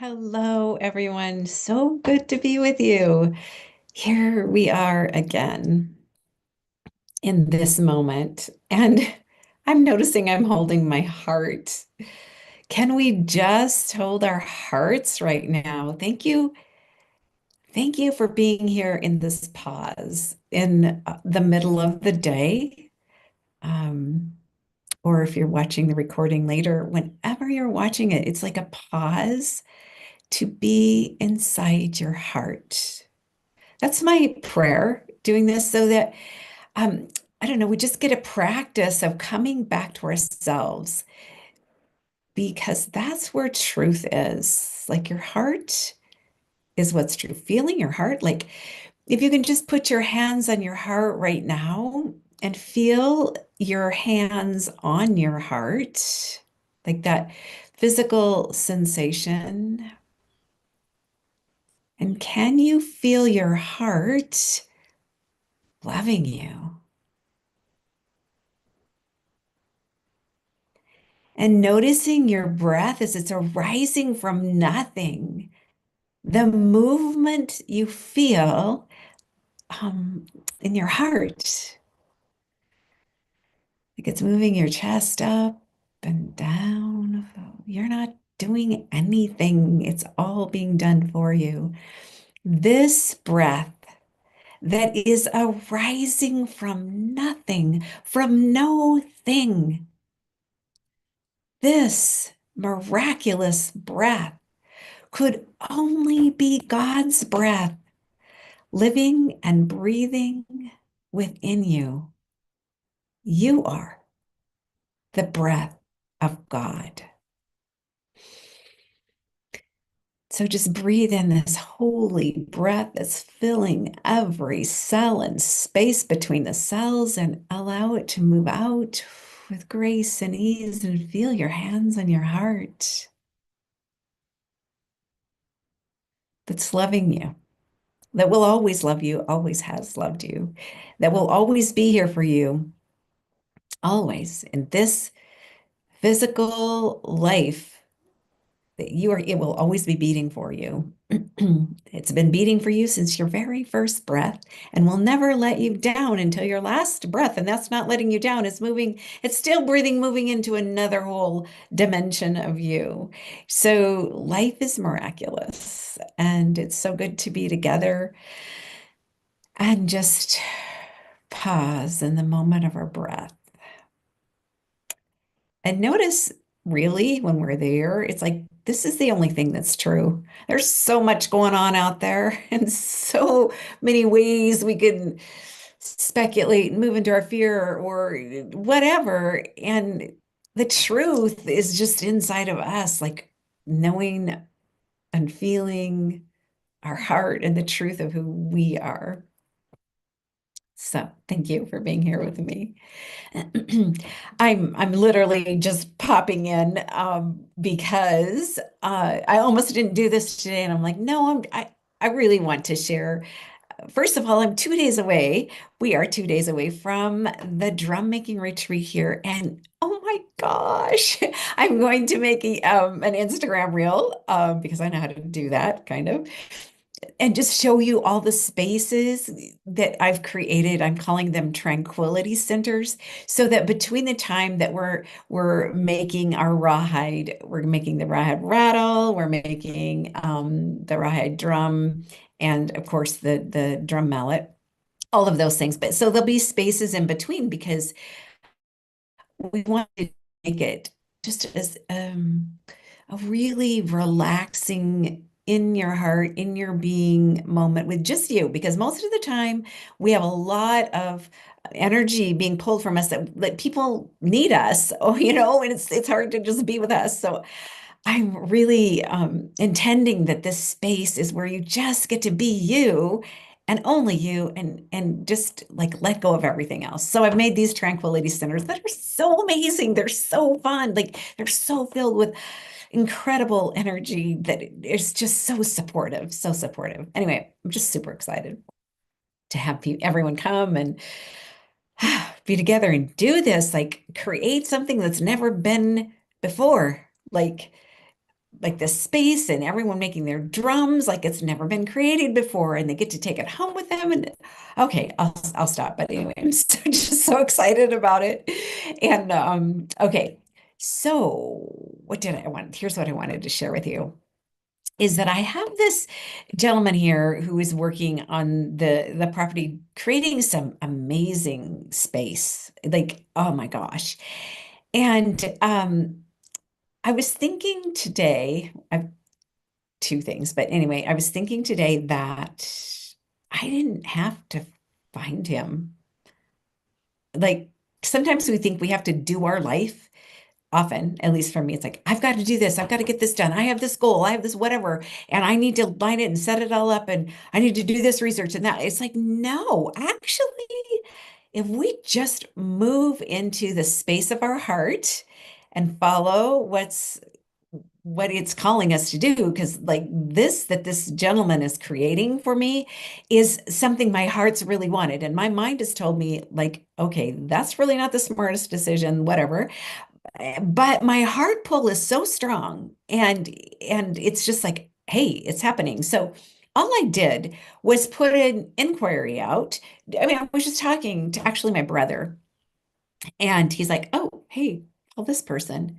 Hello, everyone. So good to be with you. Here we are again in this moment. And I'm noticing I'm holding my heart. Can we just hold our hearts right now? Thank you. Thank you for being here in this pause in the middle of the day. Um, or if you're watching the recording later, whenever you're watching it, it's like a pause to be inside your heart. That's my prayer, doing this so that, um, I don't know, we just get a practice of coming back to ourselves because that's where truth is. Like your heart is what's true. Feeling your heart, like if you can just put your hands on your heart right now and feel your hands on your heart, like that physical sensation. And can you feel your heart loving you? And noticing your breath as it's arising from nothing, the movement you feel um, in your heart, like it's moving your chest up and down. You're not doing anything, it's all being done for you. This breath that is arising from nothing, from no thing, this miraculous breath could only be God's breath living and breathing within you. You are the breath of God. So just breathe in this holy breath that's filling every cell and space between the cells and allow it to move out with grace and ease and feel your hands on your heart that's loving you, that will always love you, always has loved you, that will always be here for you, always in this physical life that it will always be beating for you. It's been beating for you since your very first breath and will never let you down until your last breath. And that's not letting you down. It's moving, it's still breathing, moving into another whole dimension of you. So life is miraculous and it's so good to be together and just pause in the moment of our breath. And notice really when we're there, it's like this is the only thing that's true. There's so much going on out there and so many ways we can speculate and move into our fear or whatever. And the truth is just inside of us, like knowing and feeling our heart and the truth of who we are. So thank you for being here with me. I'm literally just popping in because I almost didn't do this today, and I'm like, no, I really want to share. First of all, I'm 2 days away. We are 2 days away from the drum making retreat here, and oh my gosh, I'm going to make an Instagram reel because I know how to do that kind of and just show you all the spaces that I've created. I'm calling them tranquility centers, so that between the time that we're making our rawhide, we're making the rawhide rattle, we're making the rawhide drum, and of course the drum mallet, all of those things. But so there'll be spaces in between because we want to make it just as a really relaxing in your heart, in your being moment with just you, because most of the time we have a lot of energy being pulled from us that people need us, oh, and it's hard to just be with us. So I'm really intending that this space is where you just get to be you and only you and just like let go of everything else. So I've made these tranquility centers that are so amazing. They're so fun. Like they're so filled with incredible energy that it's just so supportive, so supportive. Anyway, I'm just super excited to have everyone come and be together and do this, like create something that's never been before. Like like this space and everyone making their drums like it's never been created before, and they get to take it home with them. And okay, I'll stop. But anyway, I'm so, just so excited about it. And okay, so what did I want? Here's what I wanted to share with you is that I have this gentleman here who is working on the property, creating some amazing space. Like, oh my gosh. And I was thinking today, I've two things, but anyway, I was thinking today that I didn't have to find him. Like sometimes we think we have to do our life. Often, at least for me, it's like, I've got to do this. I've got to get this done. I have this goal. I have this whatever, and I need to line it and set it all up. And I need to do this research and that. It's like, no, actually, if we just move into the space of our heart and follow what it's calling us to do, because like this that this gentleman is creating for me is something my heart's really wanted, and my mind has told me like, okay, that's really not the smartest decision, whatever. But my heart pull is so strong, and it's just like, hey, it's happening. So all I did was put an inquiry out. I mean, I was just talking to actually my brother, and he's like, oh, hey, call this person.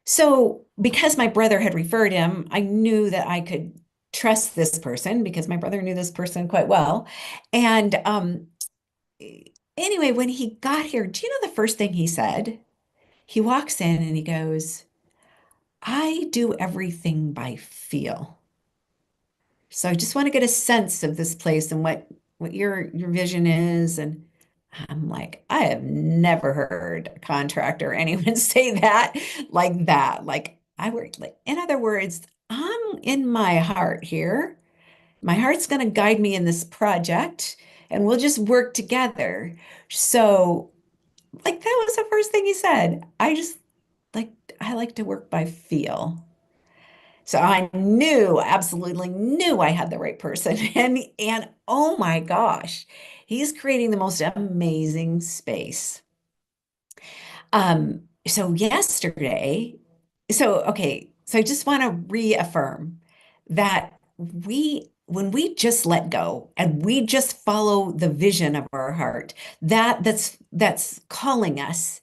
So because my brother had referred him, I knew that I could trust this person because my brother knew this person quite well. And anyway, when he got here, do you know the first thing he said? He walks in and he goes, I do everything by feel. So I just want to get a sense of this place and what your vision is. And I'm like, I have never heard a contractor or anyone say that like that. Like I work like, in other words, I'm in my heart here. My heart's going to guide me in this project and we'll just work together. So like that was the first thing he said. Like I like to work by feel. So I knew, absolutely knew I had the right person. And oh my gosh, he's creating the most amazing space. So yesterday, so okay, so I just want to reaffirm that when we just let go and we just follow the vision of our heart, that's calling us,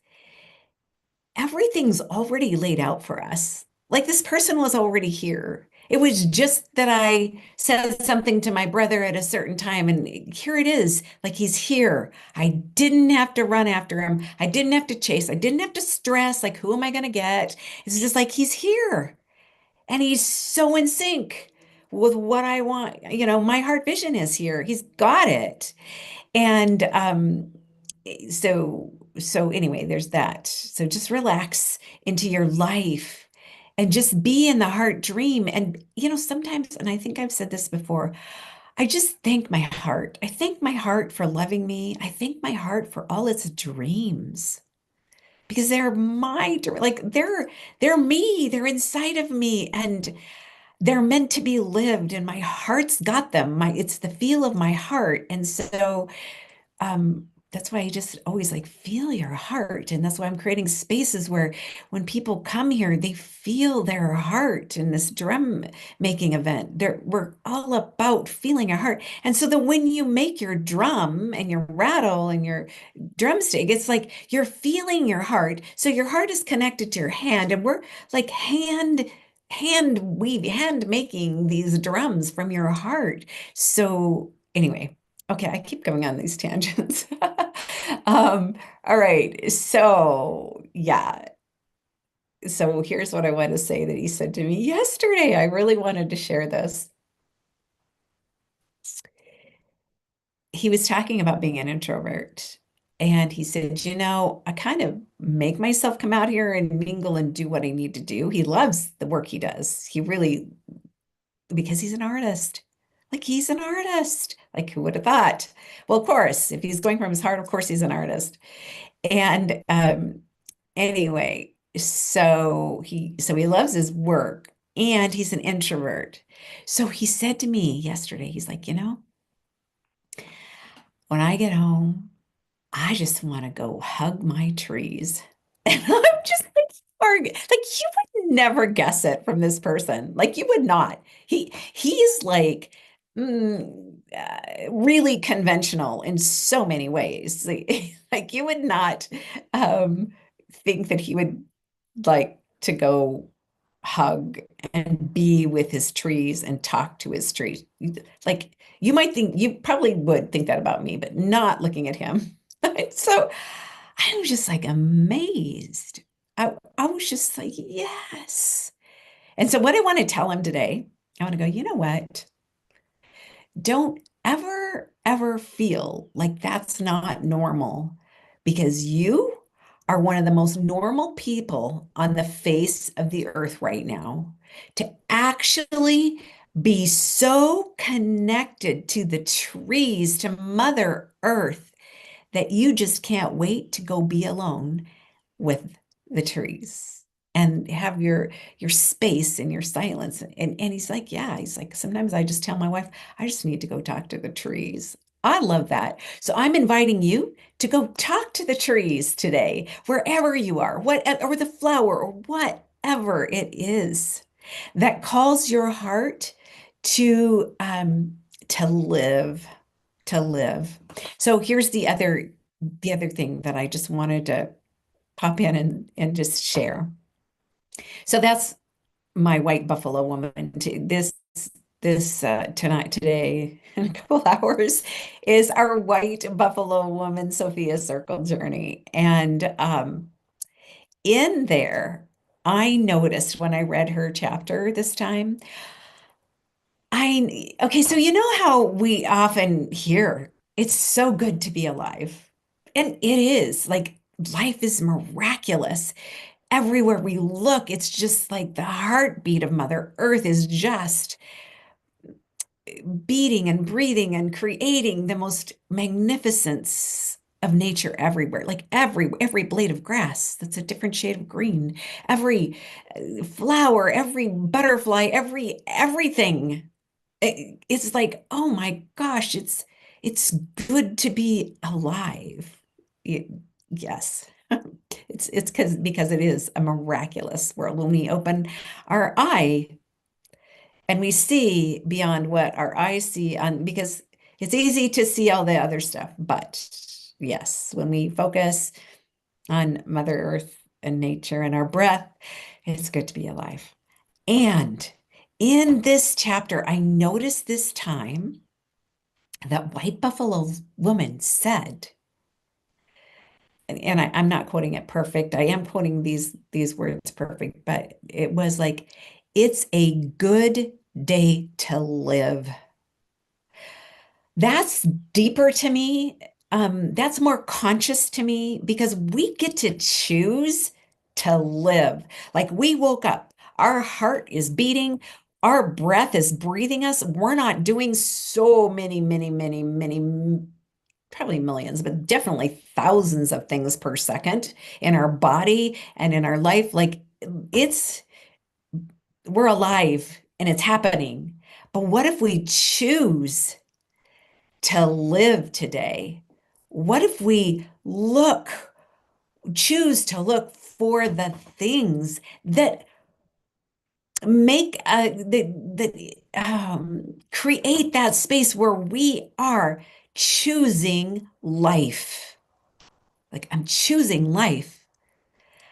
everything's already laid out for us. Like this person was already here. It was just that I said something to my brother at a certain time, and here it is. Like he's here. I didn't have to run after him. I didn't have to chase. I didn't have to stress, like, who am I going to get? It's just like he's here and he's so in sync with what I want. My heart vision is here. He's got it. And so anyway, there's that. So just relax into your life and just be in the heart dream. And sometimes, and I think I've said this before, I just thank my heart. I thank my heart for loving me. I thank my heart for all its dreams because they're like they're me. They're inside of me and they're meant to be lived, and my heart's got them. It's the feel of my heart. And so that's why I just always like feel your heart. And that's why I'm creating spaces where when people come here, they feel their heart in this drum making event. We're all about feeling our heart. And so that when you make your drum and your rattle and your drumstick, it's like you're feeling your heart. So your heart is connected to your hand, and we're like hand making these drums from your heart. So anyway, okay, I keep going on these tangents. All right. So, yeah. So here's what I want to say that he said to me yesterday. I really wanted to share this. He was talking about being an introvert. And he said, I kind of make myself come out here and mingle and do what I need to do. He loves the work he does. He really, because he's an artist. Like he's an artist. Like who would have thought? Well, of course, if he's going from his heart, of course he's an artist. And anyway, so he loves his work and he's an introvert. So he said to me yesterday, he's like, when I get home, I just want to go hug my trees. And I'm just like, like you never guess it from this person. Like you would not. He's like really conventional in so many ways. Like you would not um, think that he would like to go hug and be with his trees and talk to his trees. Like you might think, you probably would think that about me, but not looking at him. So I was just like amazed. I was just like, yes. And so what I want to tell him today, I want to go, you know what? Don't ever feel like that's not normal because you are one of the most normal people on the face of the earth right now. To actually be so connected to the trees, to Mother Earth, that you just can't wait to go be alone with the trees and have your space and your silence. And he's like, yeah, he's like, sometimes I just tell my wife, I just need to go talk to the trees. I love that. So I'm inviting you to go talk to the trees today, wherever you are, what or the flower or whatever it is that calls your heart to live, to live. So here's the other thing that I just wanted to pop in and just share. So that's my white buffalo woman. This tonight, today, in a couple hours, is our white buffalo woman Sophia Circle journey. And in there, I noticed when I read her chapter this time, okay, so you know how we often hear it's so good to be alive. And it is like life is miraculous. Everywhere we look, it's just like the heartbeat of Mother Earth is just beating and breathing and creating the most magnificence of nature everywhere. Like every blade of grass that's a different shade of green, every flower, every butterfly, everything. It's like, oh my gosh, it's good to be alive. It- yes. It's because it is a miraculous world when we open our eye and we see beyond what our eyes see on, because it's easy to see all the other stuff. But yes, when we focus on Mother Earth and nature and our breath, it's good to be alive. And in this chapter, I noticed this time that White Buffalo woman said, and I'm not quoting it perfect. I am quoting these words perfect, but it was like, it's a good day to live. That's deeper to me. That's more conscious to me because we get to choose to live. Like we woke up, our heart is beating, our breath is breathing us. We're not doing so many, probably millions, but definitely thousands of things per second in our body and in our life. Like it's, we're alive and it's happening. But what if we to live today? What if we choose to look for the things that make that create that space where we are choosing life? Like I'm choosing life.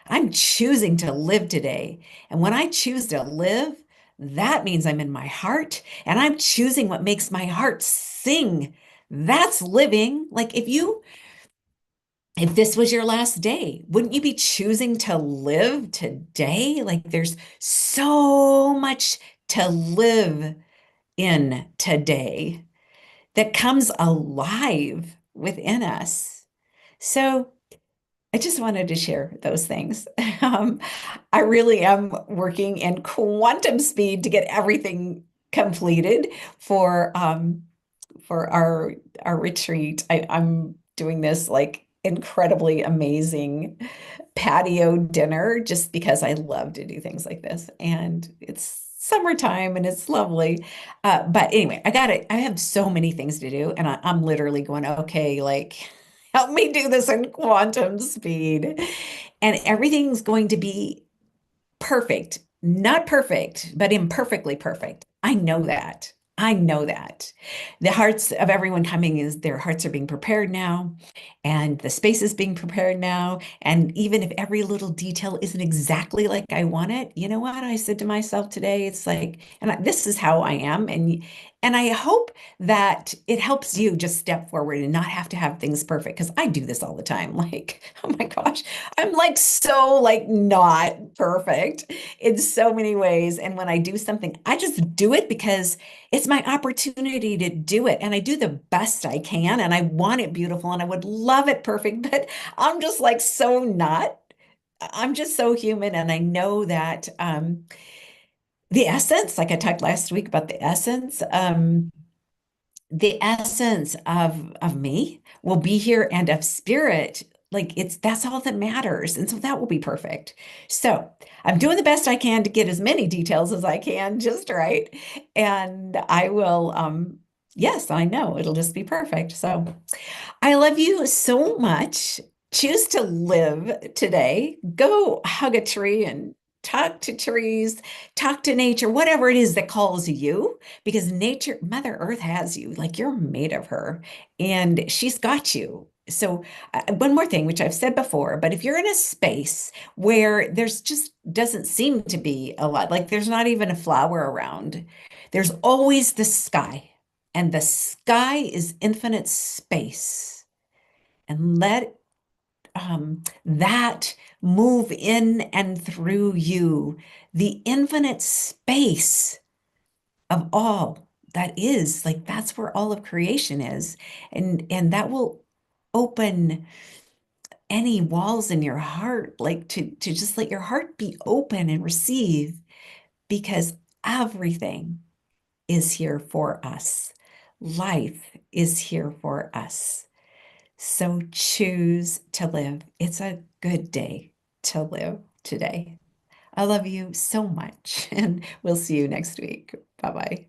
I'm choosing to live today. And when I choose to live, that means I'm in my heart and I'm choosing what makes my heart sing. That's living. Like if this was your last day, wouldn't you be choosing to live today? Like there's so much to live in today that comes alive within us. So I just wanted to share those things. I really am working in quantum speed to get everything completed for our retreat. I'm doing this like incredibly amazing patio dinner just because I love to do things like this. And it's summertime and it's lovely. But anyway, I have so many things to do. And I'm literally going, okay, like, help me do this in quantum speed. And everything's going to be perfect, not perfect, but imperfectly perfect. I know that. I know that. The hearts of everyone coming is their hearts are being prepared now, and the space is being prepared now. And even if every little detail isn't exactly like I want it, you know what? I said to myself today, it's like, this is how I am. And I hope that it helps you just step forward and not have to have things perfect because I do this all the time. Like, oh my gosh, I'm like so like not perfect in so many ways. And when I do something, I just do it because it's my opportunity to do it. And I do the best I can. And I want it beautiful and I would love it perfect, but I'm just like so not. I'm just so human. And I know that the essence, like I talked last week about the essence of me will be here and of spirit, like it's that's all that matters, and so that will be perfect. So I'm doing the best I can to get as many details as I can just right, and I will yes, I know it'll just be perfect. So I love you so much. Choose to live today. Go hug a tree and talk to trees, talk to nature, whatever it is that calls you, because nature, Mother Earth has you, like you're made of her and she's got you. So, one more thing, which I've said before, but if you're in a space where there's just doesn't seem to be a lot, like there's not even a flower around, there's always the sky, and the sky is infinite space, and let that move in and through you, the infinite space of all that is, like that's where all of creation is, and that will open any walls in your heart, like to just let your heart be open and receive, because everything is here for us. Life is here for us. So choose to live. It's a good day to live today. I love you so much, and we'll see you next week. Bye bye.